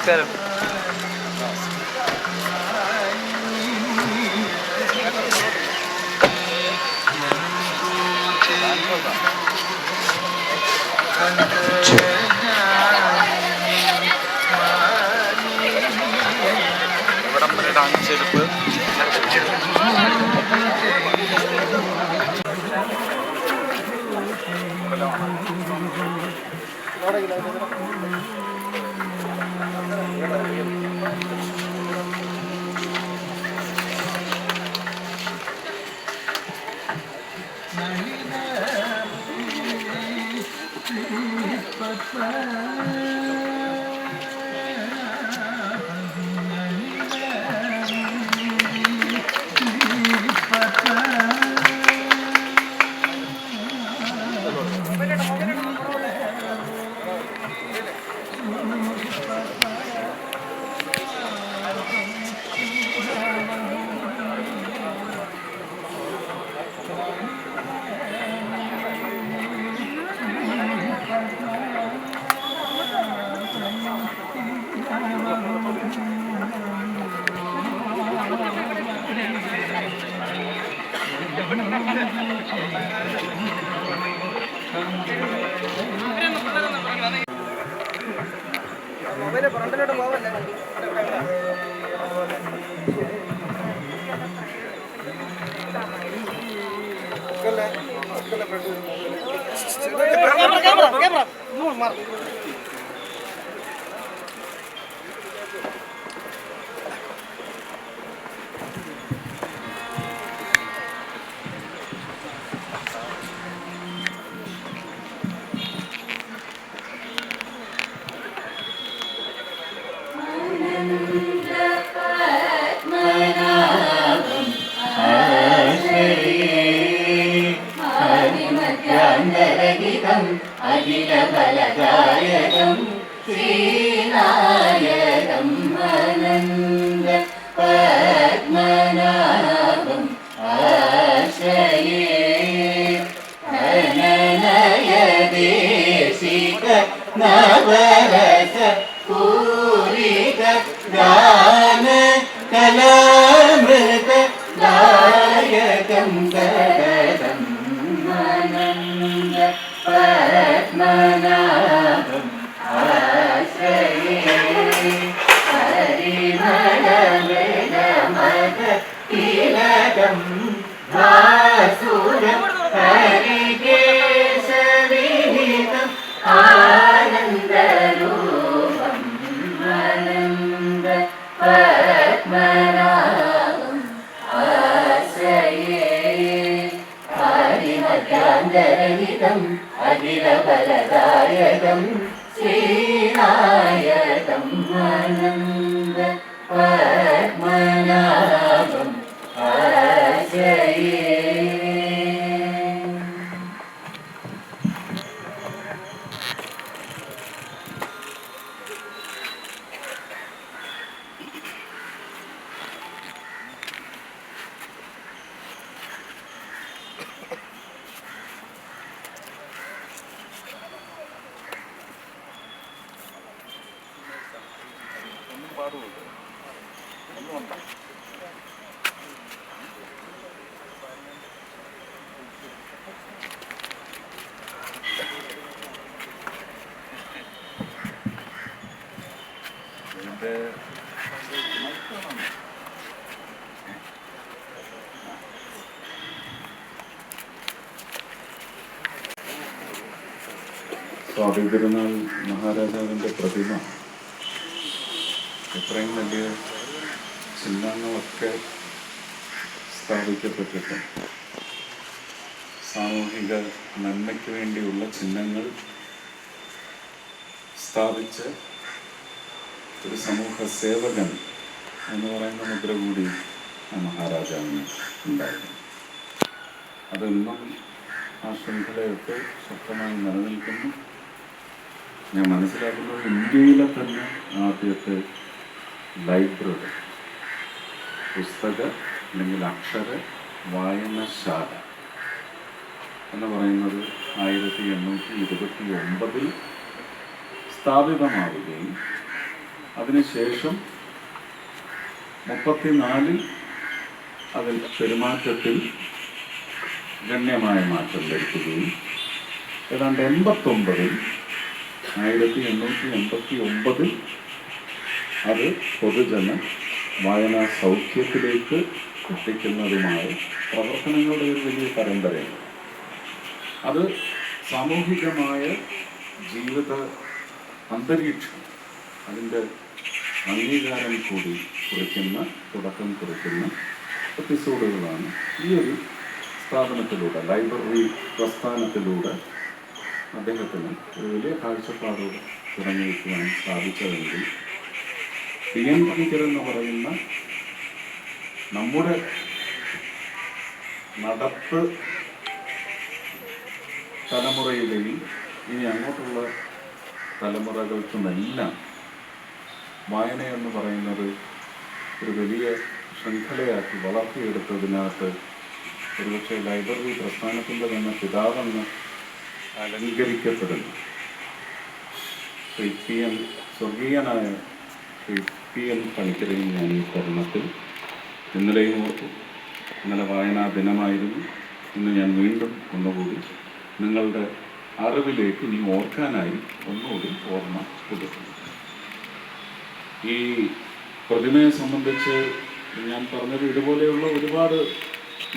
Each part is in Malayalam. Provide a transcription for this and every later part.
നമസ്കാരം. ഇവിടം വരെയാണ് ചെരുപ്പ്. ഫ്രണ്ടിലോട്ട് പോവല്ലേ? അഖില ബലദായകം ശ്രീനായകം അനന്ത പത്മനാഭം ആശ്രയേ അനനയ ദേശിക നവരസ പൂരിത ഗാന കലാമൃത ദായകം സദതം അനന്ത പത്മനാഭം ആശ്രയേ പരിമളമൃഗമത തിലകം ഭാസുരം ഹരികേശവിഹിതം ആനന്ദരൂപം ആനന്ദ പത്മനാഭം ആശ്രയേ ഹരിമധ്യാന്തരഹിതം അഖില ബലദായകം ശ്രീനായകം ആനന്ദ പത്മനാഭം ആശ്രയേ. സ്വാതി തിരുനാൾ മഹാരാജാവിൻ്റെ പ്രതിമ എത്രയും വലിയ ചിഹ്നങ്ങളൊക്കെ സ്ഥാപിക്കപ്പെട്ടിട്ട് സാമൂഹിക നന്മയ്ക്ക് വേണ്ടിയുള്ള ചിഹ്നങ്ങൾ സ്ഥാപിച്ച് ഒരു സമൂഹ സേവകൻ എന്ന് പറയുന്ന മുദ്ര കൂടി ആ മഹാരാജാവിന് ഉണ്ടായിരുന്നു. അതെന്നും ആ ശൃംഖലയൊക്കെ ശക്തമായി നിലനിൽക്കുന്നു. ഞാൻ മനസ്സിലാക്കുന്നത് ഇന്ത്യയിലെ തന്നെ ആദ്യത്തെ ലൈബ്രറി, പുസ്തക അല്ലെങ്കിൽ അക്ഷര വായനശാല എന്ന് പറയുന്നത് 1829 സ്ഥാപിതമാവുകയും അതിനുശേഷം 34 അതിൽ പെരുമാറ്റത്തിൽ ഗണ്യമായ മാറ്റം വരുത്തുകയും ഏതാണ്ട് 1889 അത് പൊതുജന വായനാ സൗഖ്യത്തിലേക്ക് എത്തിക്കുന്നതുമായ പ്രവർത്തനങ്ങളുടെ ഒരു വലിയ പരമ്പരയാണ്. അത് സാമൂഹികമായ ജീവിത അന്തരീക്ഷം അതിൻ്റെ അംഗീകാരം കൂടി തുടക്കം കുറിക്കുന്ന എപ്പിസോഡുകളാണ് ഈ ഒരു സ്ഥാപനത്തിലൂടെ, ലൈബ്രറി പ്രസ്ഥാനത്തിലൂടെ അദ്ദേഹത്തിന് ഒരു വലിയ കാഴ്ചപ്പാടോടെ തുടങ്ങി വയ്ക്കുവാൻ സാധിച്ചതെങ്കിൽ PN പണിക്കർ എന്ന് പറയുന്ന നമ്മുടെ നടപ്പ് തലമുറയിലെയും ഇനി അങ്ങോട്ടുള്ള തലമുറകൾക്കുമെല്ലാം വായനയെന്ന് പറയുന്നത് ഒരു വലിയ ശൃംഖലയാക്കി വളർത്തിയെടുത്തതിനകത്ത് ഒരുപക്ഷെ ലൈബ്രറി പ്രസ്ഥാനത്തിൻ്റെ തന്നെ പിതാവെന്ന് അലങ്കരിക്കപ്പെടുന്നു സ്വർഗീയനായ PN പണിക്കരെയും ഞാൻ ഈ തരുണത്തിൽ ഇന്നലെയും ഓർത്തു. ഇന്നലെ വായനാ ദിനമായിരുന്നു. ഇന്ന് ഞാൻ വീണ്ടും ഒന്നുകൂടി നിങ്ങളുടെ അറിവിലേക്ക് ഇനി ഓർക്കാനായി ഒന്നുകൂടി ഓർമ്മ പുതുക്കുന്നു. ഈ പ്രതിമയെ സംബന്ധിച്ച് ഞാൻ പറഞ്ഞത് ഇതുപോലെയുള്ള ഒരുപാട്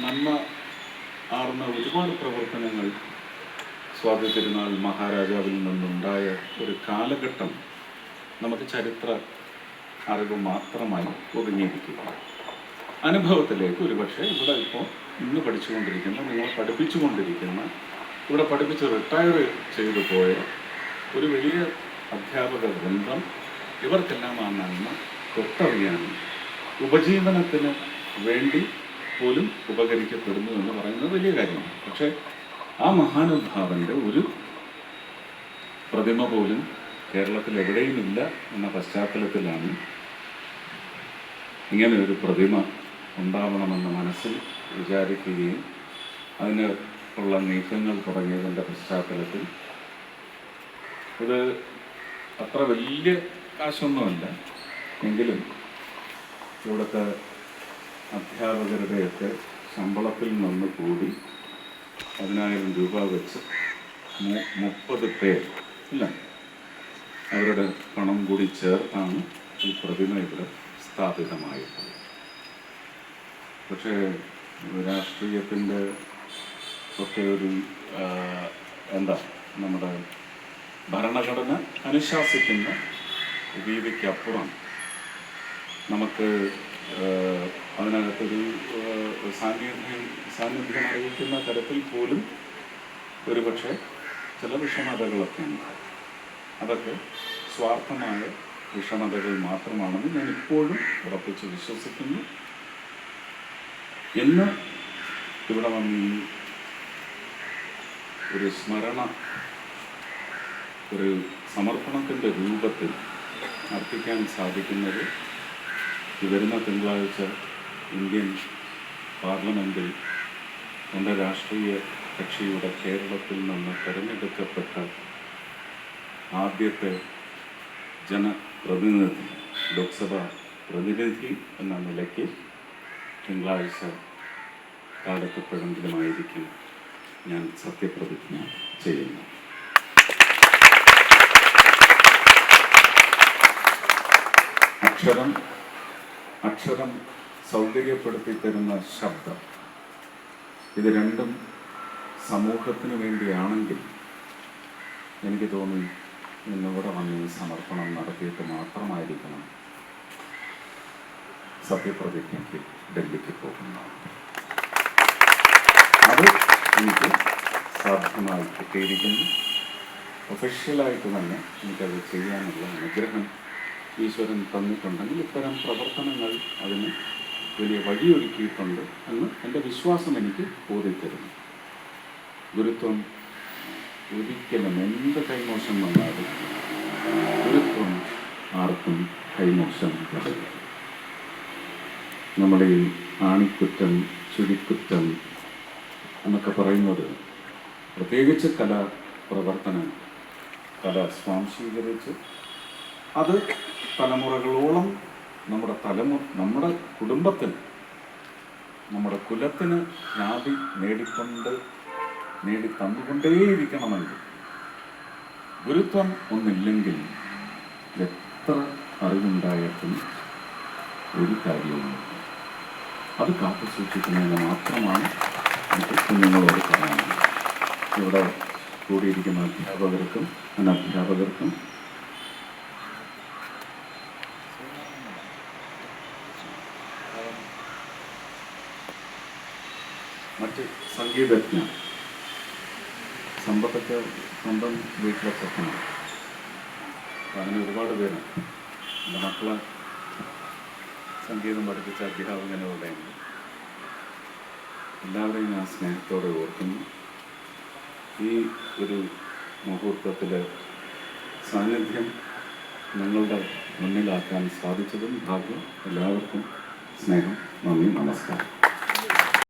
നന്മ ആർന്ന ഒരുപാട് പ്രവർത്തനങ്ങൾ സ്വാതി തിരുനാൾ മഹാരാജാവിൽ നിന്നുണ്ടായ ഒരു കാലഘട്ടം നമുക്ക് ചരിത്ര അറിവ് മാത്രമായി ഒതുങ്ങിയിരിക്കുക. അനുഭവത്തിലേക്ക് ഒരുപക്ഷെ ഇവിടെ ഇപ്പോൾ ഇന്ന് പഠിച്ചുകൊണ്ടിരിക്കുന്ന, നിങ്ങൾ പഠിപ്പിച്ചുകൊണ്ടിരിക്കുന്ന, ഇവിടെ പഠിപ്പിച്ച് റിട്ടയർ ചെയ്തു പോയ ഒരു വലിയ അധ്യാപക വൃന്ദം ഇവർക്കെല്ലാം ആ നന്മ തൊട്ടറിയാനും ഉപജീവനത്തിന് വേണ്ടി പോലും ഉപകരിക്കപ്പെടുന്നു എന്ന് പറയുന്നത് വലിയ കാര്യമാണ്. പക്ഷേ ആ മഹാനുഭാവൻ്റെ ഒരു പ്രതിമ പോലും കേരളത്തിൽ എവിടെയുമില്ല എന്ന പശ്ചാത്തലത്തിലാണ് ഇങ്ങനെ ഒരു പ്രതിമ ഉണ്ടാവണമെന്ന് മനസ്സിൽ വിചാരിക്കുകയും അതിന് ഉള്ള നീക്കങ്ങൾ തുടങ്ങിയതിൻ്റെ പശ്ചാത്തലത്തിൽ ഇത് അത്ര വലിയ കാശൊന്നുമല്ല എങ്കിലും ഇവിടുത്തെ അധ്യാപകരുടെയൊക്കെ ശമ്പളത്തിൽ നിന്ന് കൂടി 10,000 രൂപ വെച്ച് 30 പേർ ഇല്ല അവരുടെ പണം കൂടി ചേർത്താണ് ഈ പ്രതിമ ഇവിടെ സ്ഥാപിതമായിട്ടുള്ളത്. പക്ഷേ രാഷ്ട്രീയത്തിൻ്റെ ഒക്കെ ഒരു നമ്മുടെ ഭരണഘടന അനുശാസിക്കുന്ന രീതിക്കപ്പുറം നമുക്ക് അതിനകത്തൊരു സാന്നിധ്യം അറിയിക്കുന്ന തരത്തിൽ പോലും ഒരുപക്ഷെ ചില വിഷമതകളൊക്കെ ഉണ്ട്. അതൊക്കെ സ്വാർത്ഥമായ വിഷമതകൾ മാത്രമാണെന്ന് ഞാൻ ഇപ്പോഴും ഉറപ്പിച്ച് വിശ്വസിക്കുന്നു. ഇന്ന് ഇവിടെ വന്ന് ഒരു സ്മരണ, ഒരു സമർപ്പണത്തിൻ്റെ രൂപത്തിൽ അർപ്പിക്കാൻ സാധിക്കുന്നത് ഈ വരുന്ന തിങ്കളാഴ്ച ഇന്ത്യൻ പാർലമെൻറ്റിൽ എൻ്റെ രാഷ്ട്രീയ കക്ഷിയുടെ കേരളത്തിൽ നിന്ന് തിരഞ്ഞെടുക്കപ്പെട്ട ആദ്യത്തെ ജനപ്രതിനിധി, ലോക്സഭാ പ്രതിനിധി എന്ന നിലയ്ക്ക് തിങ്കളാഴ്ച കാലത്തെപ്പോഴെങ്കിലുമായിരിക്കും ഞാൻ സത്യപ്രതിജ്ഞ ചെയ്യുന്നു. അക്ഷരം സൗകര്യപ്പെടുത്തി തരുന്ന ശബ്ദം, ഇത് രണ്ടും സമൂഹത്തിന് വേണ്ടിയാണെങ്കിൽ എനിക്ക് തോന്നി ഇന്നിവിടെ വന്ന് ഈ സമർപ്പണം നടത്തിയിട്ട് മാത്രമായിരിക്കണം സത്യപ്രതിജ്ഞയ്ക്ക് ഡൽഹിക്ക് പോകുന്നത്. അത് എനിക്ക് സാധ്യമായി കിട്ടിയിരിക്കുന്നു. ഒഫീഷ്യലായിട്ട് തന്നെ എനിക്കത് ചെയ്യാനുള്ള അനുഗ്രഹം ഈശ്വരൻ തന്നിട്ടുണ്ടെങ്കിൽ ഇത്തരം പ്രവർത്തനങ്ങൾ അതിന് വലിയ വഴിയൊരുക്കിയിട്ടുണ്ട് എന്ന് എൻ്റെ വിശ്വാസം എനിക്ക് ബോധ്യത്തരുന്നു. ഗുരുത്വം ഒരിക്കലും എന്ത് കൈമോശം വന്നാലും ഗുരുത്വം ആർക്കും കൈമോശം വരില്ല. നമ്മളീ ആണിക്കുറ്റം, ചുരിക്കുറ്റം എന്നൊക്കെ പറയുന്നത് പ്രത്യേകിച്ച് കലാപ്രവർത്തനം, കല സ്വാംശീകരിച്ച് അത് തലമുറകളോളം നമ്മുടെ കുടുംബത്തിൽ, നമ്മുടെ കുലത്തിന് ഖ്യാതി നേടിത്തന്നുകൊണ്ടേയിരിക്കണമെങ്കിൽ ഗുരുത്വം ഒന്നില്ലെങ്കിൽ എത്ര അറിവുണ്ടായിട്ടും ഒരു കാര്യവുമില്ല. അത് കാത്തു സൂക്ഷിക്കുന്നതിന് മാത്രമാണ് എനിക്ക് കുഞ്ഞുങ്ങളോട് പറയാനുള്ളത്. ഇവിടെ കൂടിയിരിക്കുന്ന അധ്യാപകർക്കും അനധ്യാപകർക്കും മറ്റ് സംഗീതജ്ഞ സമ്പത്തൊക്കെ സ്വന്തം വീട്ടിലെ സ്വപ്നമാണ്. അങ്ങനെ ഒരുപാട് പേരുണ്ട്. എൻ്റെ മക്കളെ സംഗീതം പഠിപ്പിച്ച അധ്യാപകനുകളുടെയുണ്ട്. എല്ലാവരെയും ഞാൻ സ്നേഹത്തോടെ ഓർക്കുന്നു. ഈ ഒരു മുഹൂർത്തത്തിൽ സാന്നിധ്യം നിങ്ങളുടെ മുന്നിലാക്കാൻ സാധിച്ചതും ഭാഗ്യം. എല്ലാവർക്കും സ്നേഹം, നന്ദി, നമസ്കാരം.